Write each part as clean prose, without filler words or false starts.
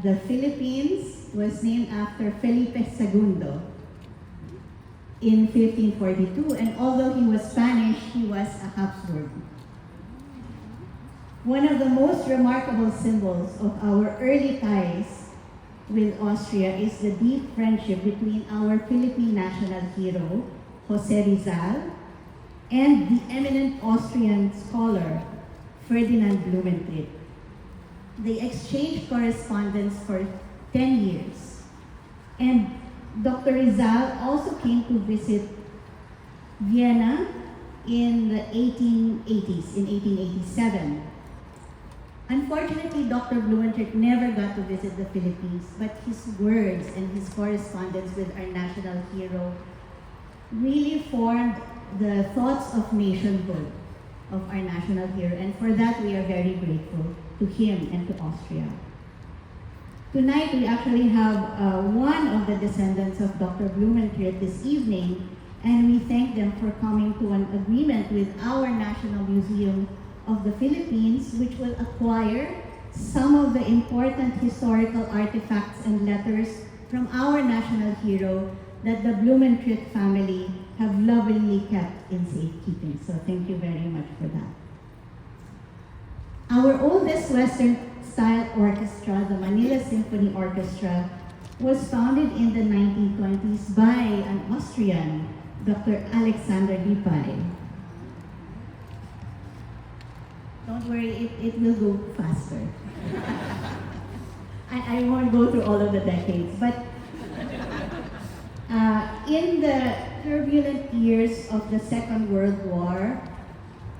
the Philippines was named after Felipe II in 1542, and although he was Spanish, he was a Habsburg. One of the most remarkable symbols of our early ties with Austria is the deep friendship between our Philippine national hero, Jose Rizal, and the eminent Austrian scholar, Ferdinand Blumentritt. They exchanged correspondence for 10 years. And Dr. Rizal also came to visit Vienna in the 1880s, in 1887. Unfortunately, Dr. Blumentritt never got to visit the Philippines, but his words and his correspondence with our national hero really formed the thoughts of nationhood of our national hero, and for that we are very grateful to him and to Austria. Tonight we actually have one of the descendants of Dr. Blumentritt this evening, and we thank them for coming to an agreement with our National Museum of the Philippines, which will acquire some of the important historical artifacts and letters from our national hero that the Blumentritt family have lovingly kept in safekeeping. So thank you very much for that. Our oldest Western-style orchestra, the Manila Symphony Orchestra, was founded in the 1920s by an Austrian, Dr. Alexander Lipay. Don't worry, it will go faster. I won't go through all of the decades, but in the turbulent years of the Second World War,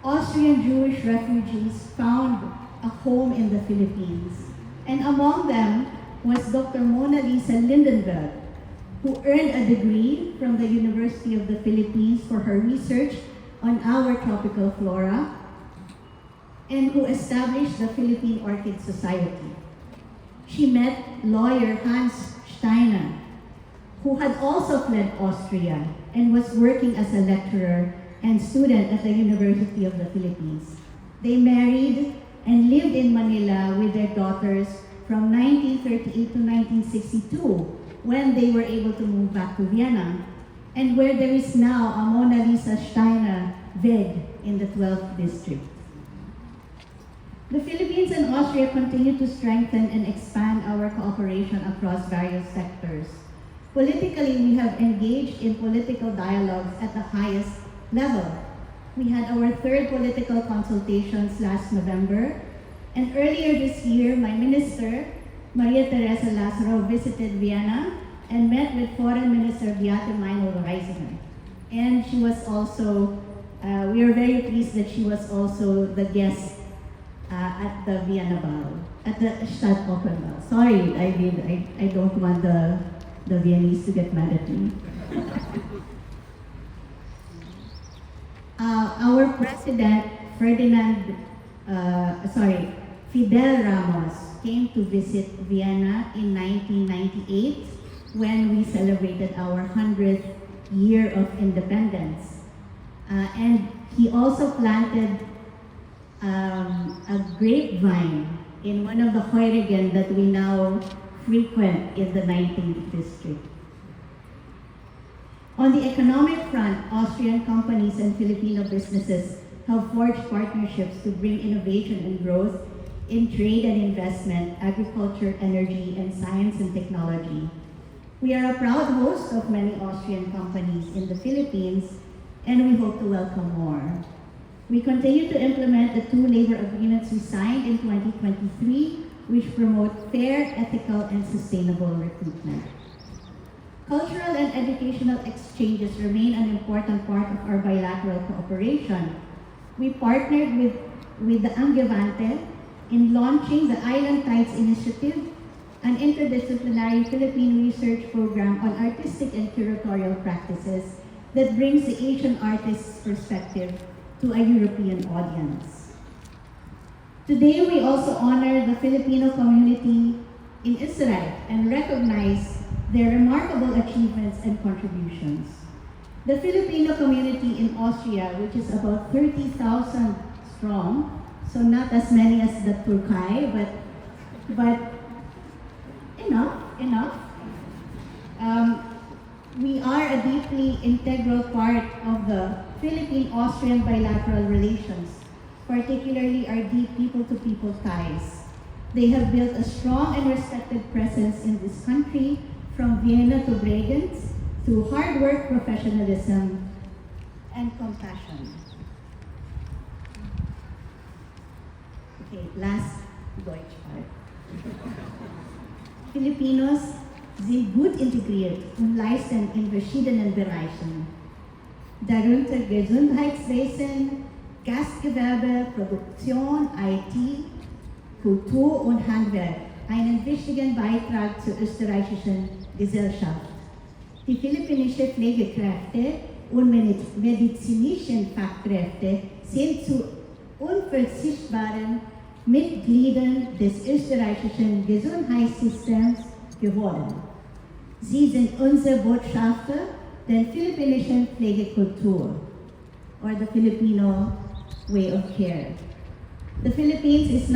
Austrian Jewish refugees found a home in the Philippines. And among them was Dr. Mona Lisa Lindenberg, who earned a degree from the University of the Philippines for her research on our tropical flora, and who established the Philippine Orchid Society. She met lawyer Hans Steiner, who had also fled Austria and was working as a lecturer and student at the University of the Philippines. They married and lived in Manila with their daughters from 1938 to 1962, when they were able to move back to Vienna, and where there is now a Mona Lisa Steiner Weg in the 12th district. The Philippines and Austria continue to strengthen and expand our cooperation across various sectors. Politically, we have engaged in political dialogues at the highest level. We had our third political consultations last November, and earlier this year, my minister, Maria Teresa Lazaro, visited Vienna and met with Foreign Minister Beate Meinl-Reisinger. And she was also, we are very pleased that she was also the guest at the Vienna Ball, at the Stadt-Oper Ball. Sorry, I don't want the Viennese to get mad at me. Our president, Fidel Ramos, came to visit Vienna in 1998 when we celebrated our 100th year of independence. And he also planted a grapevine in one of the Heurigen that we now frequent in the 19th district. On the economic front, Austrian companies and Filipino businesses have forged partnerships to bring innovation and growth in trade and investment, agriculture, energy, and science and technology. We are a proud host of many Austrian companies in the Philippines, and we hope to welcome more. We continue to implement the 2 labor agreements we signed in 2023, which promote fair, ethical, and sustainable recruitment. Cultural and educational exchanges remain an important part of our bilateral cooperation. We partnered with the Angevante in launching the Island Tides Initiative, an interdisciplinary Philippine research program on artistic and curatorial practices that brings the Asian artist's perspective to a European audience. Today, we also honor the Filipino community in Israel and recognize their remarkable achievements and contributions. The Filipino community in Austria, which is about 30,000 strong, so not as many as the Turkey, but a deeply integral part of the Philippine-Austrian bilateral relations, particularly our deep people-to-people ties. They have built a strong and respected presence in this country, from Vienna to Bregenz, through hard work, professionalism, and compassion. Okay, last Deutsch part. Filipinos sind gut integriert und leisten in verschiedenen Bereichen, darunter Gesundheitswesen, Gastgewerbe, Produktion, IT, Kultur und Handwerk, einen wichtigen Beitrag zur österreichischen Gesellschaft. Die philippinischen Pflegekräfte und medizinischen Fachkräfte sind zu unverzichtbaren Mitgliedern des österreichischen Gesundheitssystems geworden. Sie sind unsere Botschafter der philippinischen Pflegekultur, or the Filipino way of care. The Philippines has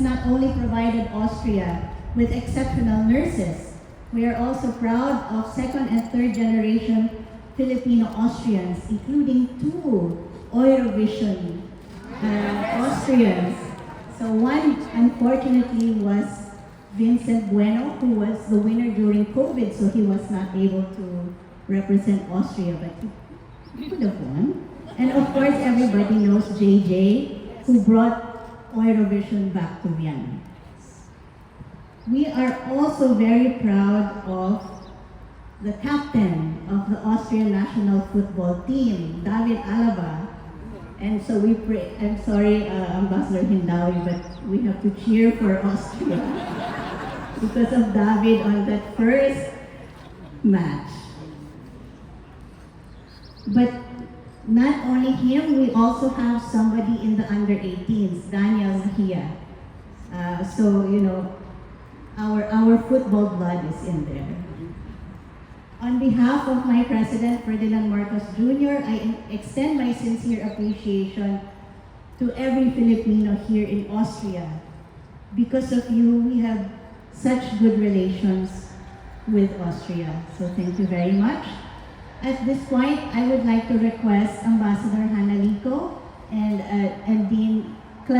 not only provided Austria with exceptional nurses, we are also proud of second and third generation Filipino Austrians, including 2 Eurovision Austrians. So one, unfortunately, was Vincent Bueno, who was the winner during COVID, so he was not able to represent Austria, but he could have won. And of course, everybody knows JJ, who brought Eurovision back to Vienna. We are also very proud of the captain of the Austrian national football team, David Alaba. And so we pray, I'm sorry, Ambassador Hindawi, but we have to cheer for Austria because of David on that first match. But not only him, we also have somebody in the under-18s, Daniel Mejia. So, you know, our football blood is in there. On behalf of my president, Ferdinand Marcos Jr., I extend my sincere appreciation to every Filipino here in Austria. Because of you, we have such good relations with Austria. So thank you very much. At this point, I would like to request Ambassador Hannah Lico and Dean